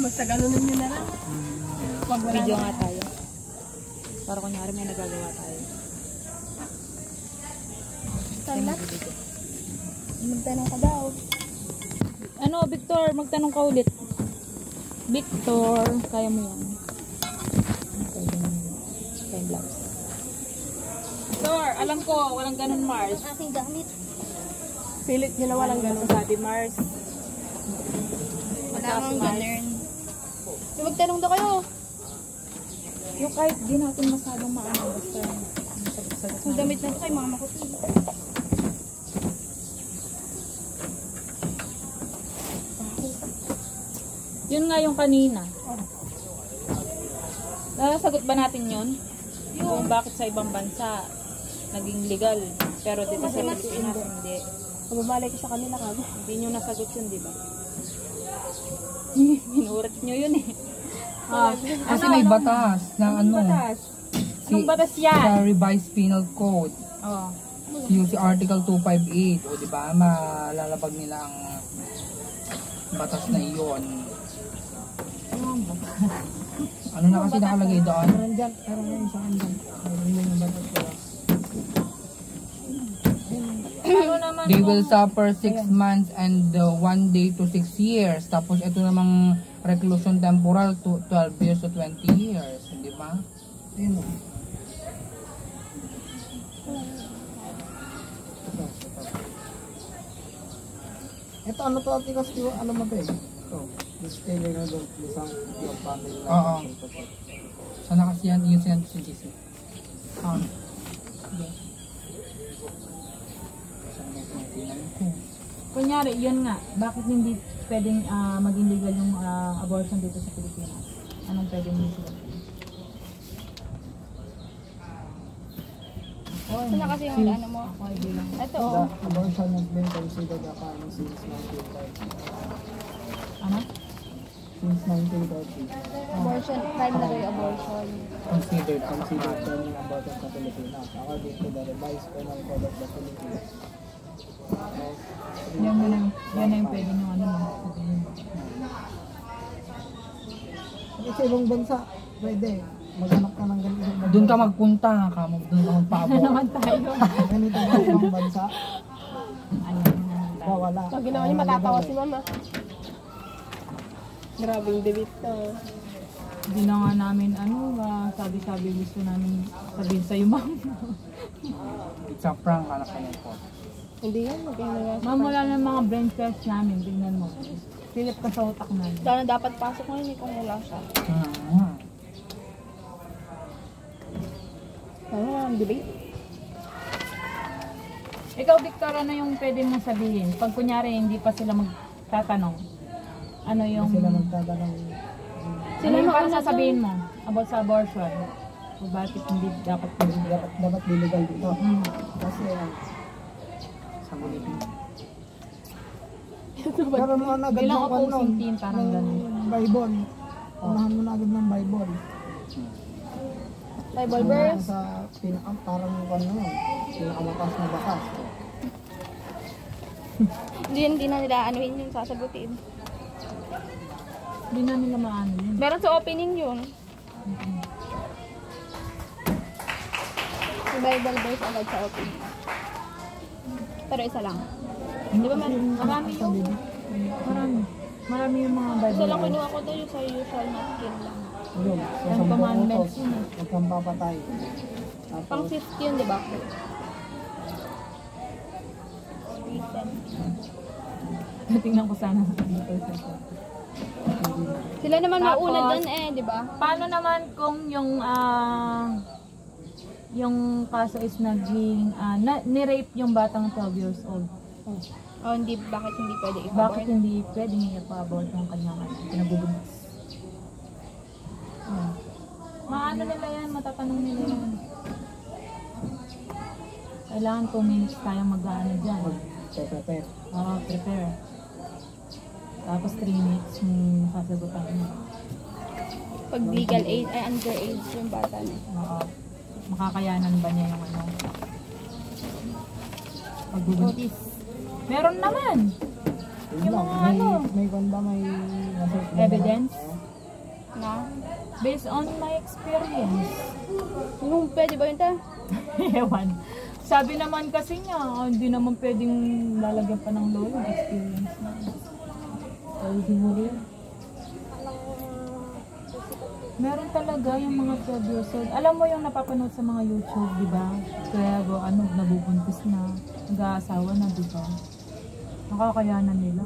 Basta ganunin nyo na lang. Video nga tayo. Para kunyari may nagagawa tayo. Salat? Magtanong ka daw. Ano, Victor? Magtanong ka ulit. Victor, kaya mo yan. Time lapse. Victor, alam ko, walang ganun Mars. Aking gamit. Pilit nyo na walang ganun. Sabi Mars. Wala akong ganun. Magtanong daw kayo. Yung kahit di natin masyadong maano, basta Ang damit na ito kay mama ko. Yun nga yung kanina. Nasagot ba natin yun? Kung bakit sa ibang bansa naging legal, pero dito sa Pilipinas hindi. Magbabalik ko sa kanila ka. Hindi nyo nasagot yun, di ba? Minurat nyo yun eh. Kasi may batas na ano. Batas? Anong batas yan? Sa revised penal code. Oh. Yung si Article 258. O diba, malalabag nila ang batas na iyon. Ano na kasi nakalagay doon? They will suffer 6 months and 1 day to 6 years. Tapos ito namang reclusion temporal to 12 years to 20 years. Di ba? Ayun o. Ito ano to ati kasi ano mo to eh? Ito. Disclaimer na doon. Isang yung family na. Oo. Sana kasi yan yung sinabi sa GC. Kunyari, yun nga, bakit hindi pwedeng maging legal yung abortion dito sa Pilipinas? Anong pwedeng sila? Saan kasi yung ano mo? Ito oh. The abortion has been considered a crime since 1930. Ano? Since 1930. Abortion, crime na yung abortion. Considered criminal abortion sa Pilipinas. According to the revised penal code of the Philippines. Yan na yung pwede nyo ano. Sa ibang bansa, pwede. Maghanap ka ng ganito. Doon ka magpunta ka. Doon ka magpa-abort. Naman tayo. Ganito ba ibang bansa? Wala. Pag ginawa niyo matatawa si mama. Grabing debit to. Hindi na nga namin sabi-sabi gusto namin sabihin sa'yo, ma'am. It's a prank, anak ka po. Hindi yan, magkano. Ma'am, wala na mga brain cells namin. Tingnan mo. Silip ka sa utak namin. Sana dapat pasok ngayon eh kung wala siya. Ano ang debate? Ikaw, Victor, ano yung pwede mong sabihin? Pag kunyari hindi pa sila magtatanong, ano yung... Sila magtatanong. Ano yung parang sasabihin mo about sa abortion? O bakit hindi dapat Dapat illegal dito. Kasi sa Pilipinas. Pero mo na agad bilang ng opposing team, parang ganun. Bible. Unahan mo na agad ng Bible. Bible verse? Sa parang pinakamatas na bakas. Hindi na nila anuhin yung sasagutin. Hindi na nila maano yun. Meron sa opening yun. Bible verse agad sa opening. Pero isa lang. Di ba marami yung... Marami yung mga Bible. Isa lang kinuha ko doon yung sa you shall not kill lang. Yun. Yung commandments yun. Huwag kang papatay. Pang 50 yun, di ba? Tingnan ko sana sa dito. Sila naman Tapos, mauna dyan eh, di ba? Paano naman kung yung kaso is naging ni-rape yung batang 12 years old? Oh, hindi, bakit hindi pwede i-abort? Bakit hindi pwede niya pa-abort yung kanyang pinagubuntis? Maano nila yan, matatanong nila yan. Kailangan 2 minutes tayong mag-ano dyan. Prepare. Prepare. Tapos 3 minutes yung sasagutan mo. Pag legal age, ay underage yung bata na. Makakayanan ba niya yung ano? Pagbubuntis. Meron naman. Yun lang, may kanda, may Evidence? Na? Based on my experience. Yung pwede ba yun ta? Ewan. Sabi naman kasi niya, hindi naman pwedeng lalagyan pa ng law yung experience na. Ay, siguro yun. Meron talaga yung mga 12 years old. Alam mo yung napapanood sa mga YouTube, di ba? Kaya nabubuntis na, nag-aasawa na, di ba? Nakakayanan nila.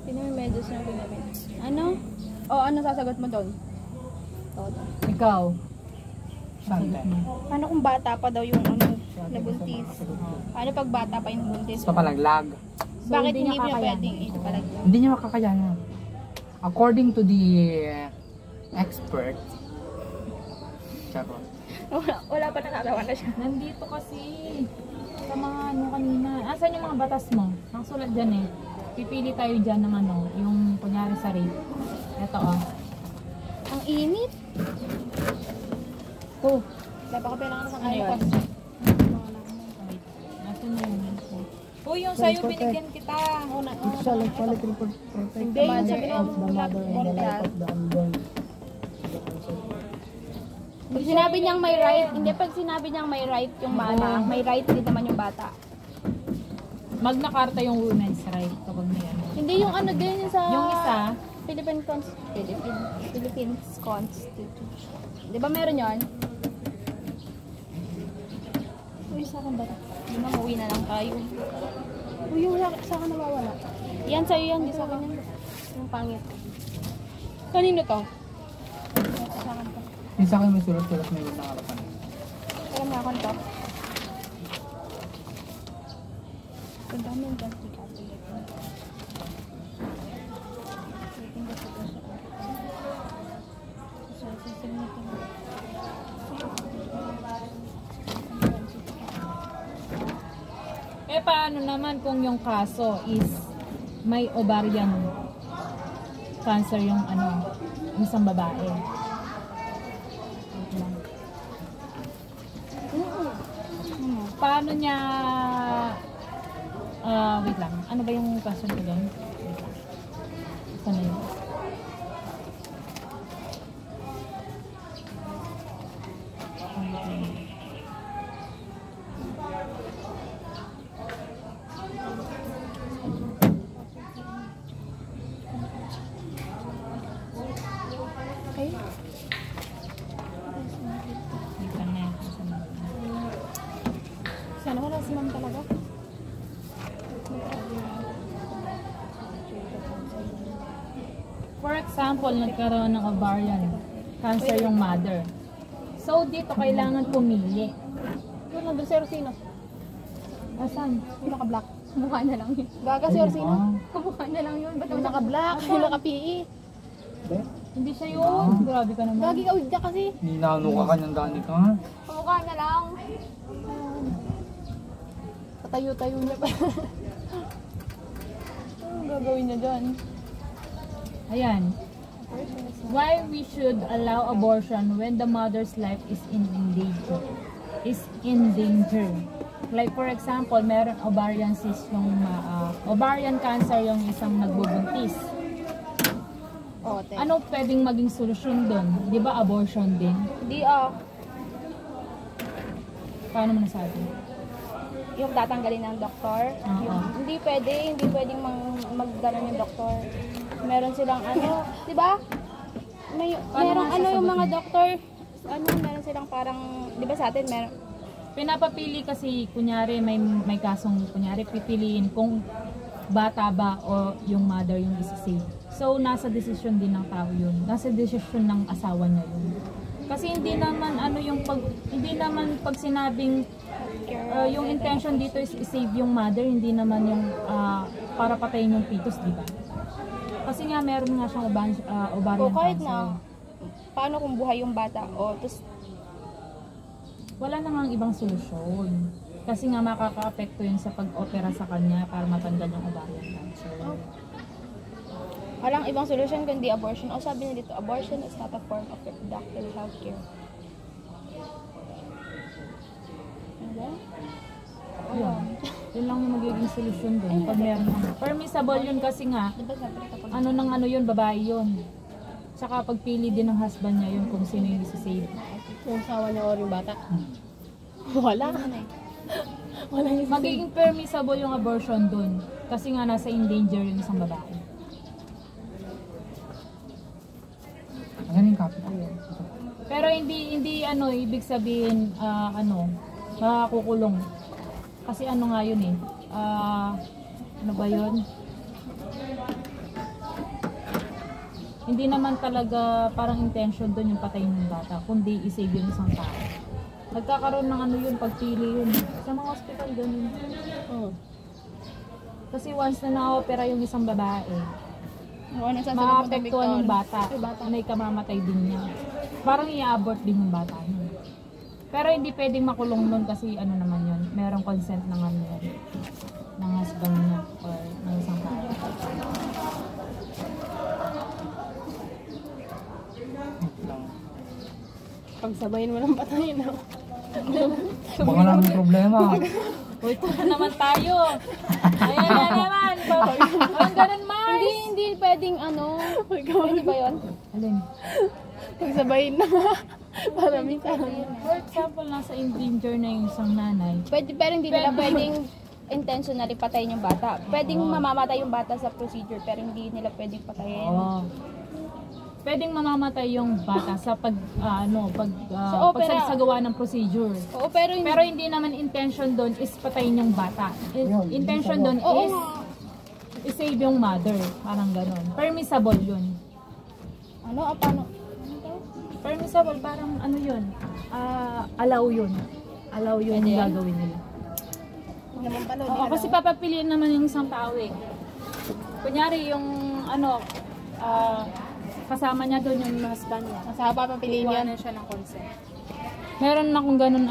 Pinamimedyo na ginamit. Ano? O, ano sasagot mo doon? Todo. Ikaw, Sante. Paano kung bata pa daw yung nabuntis? Paano pag bata pa yung nabuntis? Papalaglag. Bakit hindi hindi niya mo kakayanin. pwedeng ito pala? Hindi niya makakayanan. According to the expert, charot. Wala pa nakakawa na siya. nandito kasi sa mga ano kanina. Asan yung mga batas mo? Nakasulat dyan eh. Pipili tayo dyan ng ano, yung kunyari sa rape. Ito oh. Ang init. Oh, Dapat ko kailangan ng ano yun? Wait. Nasaan na yun? Oh, yung sa'yo binigyan kita. It's a like quality protect Hindi, yung sabi of the ng mother and the life of the unborn. pag sinabi niyang may right, hindi pag sinabi niyang may right yung mama, may right din naman yung bata. Magna Carta yung women's right kapag may ano. Hindi yung ano din yung sa Yung isa, Philippines Constitution. Di ba meron yun? Uy, sa akin ba? Di ba, uwi na lang tayo. Uy, wala sa akin nawawala. Yan sa'yo yan, di sa akin yan. Yung pangit. Kanino to? Sa akin to. Yung sa akin may sulat-sulat na yun na harapan. Alam na ako to. Ang dami yung plastic. eh paano naman kung yung kaso is may ovarian cancer yung ano, isang babae? Wait lang. Paano niya wait lang. Ano ba yung kaso ko doon? Wait lang. Saan na yun? Okay. Wait lang na. Saan na yun? Sana wala si ma'am talaga. For example, nagkaroon ng ovarian cancer yung mother. So, dito kailangan pumili. Doon na doon si Orsino. Asan? Yung naka-black. Mukha na lang yun. Gaga si Orsino. Mukha na lang yun. Ba't yung naka-black? Yung naka-PE. Hindi siya yun. Grabe ka naman. Gagi ka ka kasi. Ninano ka kanyang dani ka, ha? Mukha na lang. Patayo-tayo niya pa. Anong gagawin niya dyan? Ayan. Why we should allow abortion when the mother's life is in danger? Is in danger. Like for example, meron ovarian cyst yung ovarian cancer yung isang nagbubuntis. Oo, te. Ano pwedeng maging solusyon doon? 'Di ba abortion din? Hindi Paano mo nasabi? yung tatanggalin ng doktor. Oo. Hindi pwedeng magganon yung doktor. Meron silang ano, 'di ba? Merong ano yung mga doktor, meron silang parang, 'di ba sa atin meron Pinapapili kasi kunyari may kasong kunyari pipiliin kung bata ba o yung mother yung isi-save. So nasa desisyon din ng tao yun. Nasa desisyon ng asawa niya yun. Kasi hindi naman pag sinabing yung intention dito is i-save yung mother, hindi naman yung para patayin yung fetus, di ba? Kasi nga meron nga siyang ovarian o kahit cancer. na paano kung buhay yung bata tapos Wala na nga ibang solusyon. Kasi nga makaka-apekto yun sa pag-opera sa kanya para matanggal yung ovarian cancer. walang ibang solusyon kundi abortion. O sabi niya dito, abortion is not a form of reproductive health care. Diba? Yun. Yun lang yung magiging solusyon doon. Pag meron ano. Permissible yun kasi nga, Diba sabi kapag ano nang ano yun, babae yun. Tsaka pagpili din ng husband niya yun kung sino yung isi-save. yung asawa niya or yung bata? Wala. Wala yung Magiging permissible yung abortion doon. Kasi nga nasa endanger yung isang babae. Ayan yung copy. Pero hindi ano, ibig sabihin, makakukulong. Kasi ano nga yun eh, ano ba yun? Hindi naman talaga parang intention doon yung patayin ng bata, kundi isave yung isang tao. Nagkakaroon ng ano yun, pagpili yun. Sa mga hospital ganun. Kasi once na na-opera yung isang babae, maapektuhan yung bata. May kamamatay din niya. Parang i-abort din yung bata niya. Pero hindi pwedeng makulong nun kasi ano naman yun, merong consent ng ano yun, ng husband niya or ng isang tao. Pagsabayin mo lang patayin ako. Baka lang may problema. Uy, tara naman tayo. Ayan na naman. Parang ganun, Mars. Hindi pwedeng ano. Pwede ba yun? Alin? Pagsabayin na. Para minsan. For example, nasa endanger na yung isang nanay. Pwede, pero hindi nila pwedeng intentionally patayin yung bata. Pwedeng mamamatay yung bata sa procedure, pero hindi nila pwedeng patayin. Oo. Pwedeng mamamatay yung bata sa Sa opera. pagsasagawa ng procedure. Oo, pero hindi. Pero hindi naman intention doon is patayin yung bata. Intention doon Oo is i-save yung mother. Parang ganon. Permissible yun. Paano? Permissible, parang ano yun. Allow yun. Allow yun Pwede yung yan? gagawin nila. Naman pala, Oo, kasi papapiliin naman yung isang tao eh. Kunyari yung kasama niya doon yung husband niya. Masama papapiliin Kukuha yun. na siya ng consent. Meron akong ganun